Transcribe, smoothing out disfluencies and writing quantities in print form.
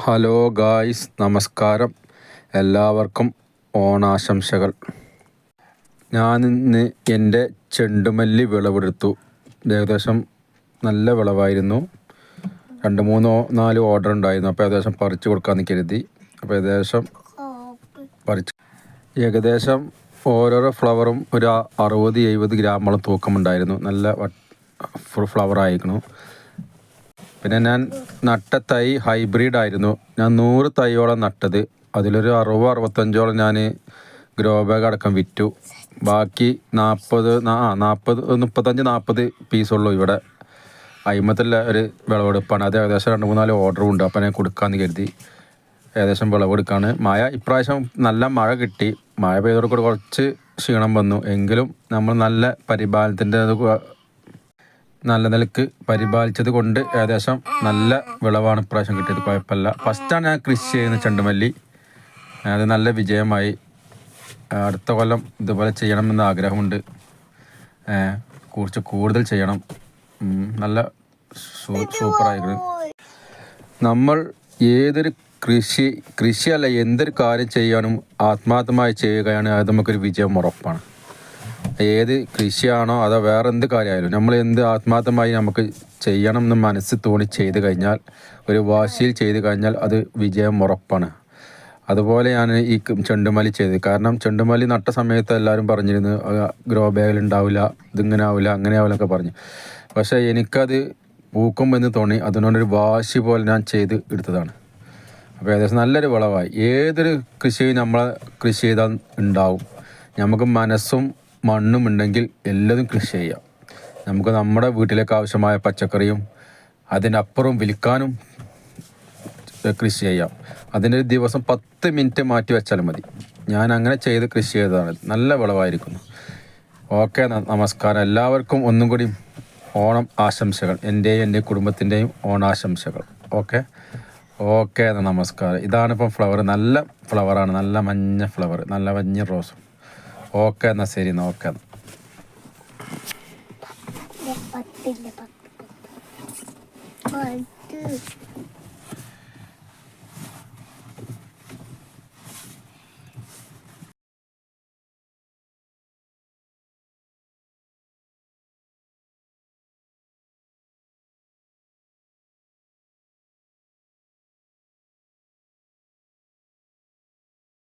Hello guys, നമസ്കാരം. എല്ലാവർക്കും ഓണാശംസകൾ. ഞാനിന്ന് എൻ്റെ ചെണ്ടുമല്ലി വിളവെടുത്തു. ഏകദേശം നല്ല വിളവായിരുന്നു. 2-3-4 ഓർഡർ ഉണ്ടായിരുന്നു. അപ്പോൾ ഏകദേശം പറിച്ചു കൊടുക്കാമെന്ന് കരുതി. അപ്പോൾ ഏകദേശം ഓരോരോ ഫ്ലവറും ഒരു 60-70 ഗ്രാമോളം തൂക്കമുണ്ടായിരുന്നു. നല്ല ഫുൾ ഫ്ലവറായിരുന്നു. പിന്നെ ഞാൻ നട്ട തൈ ഹൈബ്രിഡ് ആയിരുന്നു. ഞാൻ 100 തൈയോളം നട്ടത്. അതിലൊരു 60-65ഓളം ഞാൻ ഗ്രോ ബാഗ് അടക്കം വിറ്റു. ബാക്കി 35-40 പീസുള്ളൂ ഇവിടെ. അയിമത്തുള്ള ഒരു വിളവെടുപ്പാണ്. അത് ഏകദേശം 2-3-4 ഓർഡറും ഉണ്ട്. അപ്പോൾ ഞാൻ കൊടുക്കാമെന്ന് കരുതി ഏകദേശം വിളവെടുക്കാണ്. ഇപ്രാവശ്യം നല്ല മഴ കിട്ടി. മഴ പെയ്തോടെ കുറച്ച് ക്ഷീണം വന്നു. എങ്കിലും നമ്മൾ നല്ല പരിപാലനത്തിൻ്റെ നല്ല നിലക്ക് പരിപാലിച്ചത് കൊണ്ട് ഏകദേശം നല്ല വിളവാണ് ഇപ്രാവശ്യം കിട്ടിയത്. കുഴപ്പമില്ല. ഫസ്റ്റാണ് ഞാൻ കൃഷി ചെയ്യുന്ന ചെണ്ടുമല്ലി. അത് നല്ല വിജയമായി. അടുത്ത കൊല്ലം ഇതുപോലെ ചെയ്യണമെന്ന് ആഗ്രഹമുണ്ട്. കുറച്ച് കൂടുതൽ ചെയ്യണം. നല്ല സൂപ്പറായിരുന്നു. നമ്മൾ ഏതൊരു കൃഷിയല്ല എന്തൊരു കാര്യം ചെയ്യാനും ആത്മാർത്ഥമായി ചെയ്യുകയാണ് അത് നമുക്കൊരു വിജയം ഉറപ്പാണ്. ഏത് കൃഷിയാണോ അതോ വേറെ എന്ത് കാര്യമായാലും നമ്മൾ എന്ത് ആത്മാർത്ഥമായി നമുക്ക് ചെയ്യണം എന്ന് മനസ്സ് തോന്നി ചെയ്ത് കഴിഞ്ഞാൽ, ഒരു വാശിയിൽ ചെയ്ത് കഴിഞ്ഞാൽ അത് വിജയം ഉറപ്പാണ്. അതുപോലെയാണ് ഈ ചെണ്ടുമല്ലി ചെയ്തത്. കാരണം ചെണ്ടുമല്ലി നട്ട സമയത്ത് എല്ലാവരും പറഞ്ഞിരുന്നു ഗ്രോ ബാഗിൽ ഉണ്ടാവില്ല, ഇതിങ്ങനെ ആവില്ല, അങ്ങനെ ആവില്ല എന്നൊക്കെ പറഞ്ഞു. പക്ഷേ എനിക്കത് പൂക്കുമെന്ന് തോന്നി. അതിനോടൊരു വാശി പോലെ ഞാൻ ചെയ്ത് എടുത്തതാണ്. അപ്പോൾ ഏകദേശം നല്ലൊരു വിളവായി. ഏതൊരു കൃഷിയും നമ്മളെ കൃഷി ചെയ്താൽ ഉണ്ടാവും. നമുക്ക് മനസ്സും മണ്ണും ഉണ്ടെങ്കിൽ എല്ലാതും കൃഷി ചെയ്യാം. നമുക്ക് നമ്മുടെ വീട്ടിലേക്ക് ആവശ്യമായ പച്ചക്കറിയും അതിനപ്പുറം വിൽക്കാനും കൃഷി ചെയ്യാം. അതിൻ്റെ ഒരു ദിവസം 10 മിനിറ്റ് മാറ്റി വെച്ചാൽ മതി. ഞാൻ അങ്ങനെ ചെയ്ത് കൃഷി ചെയ്തതാണ്. നല്ല വിളവായിരിക്കുന്നു. ഓക്കെ, നമസ്കാരം. എല്ലാവർക്കും ഒന്നും കൂടി ഓണം ആശംസകൾ. എൻ്റെ കുടുംബത്തിൻ്റെയും ഓണാശംസകൾ. ഓക്കെ, നമസ്കാരം. ഇതാണിപ്പം ഫ്ലവർ. നല്ല ഫ്ലവറാണ്. നല്ല മഞ്ഞ ഫ്ലവർ, നല്ല മഞ്ഞ റോസും. ഓക്കെ, എന്നാൽ ശരി. ഓക്കെ. പത്തില്ല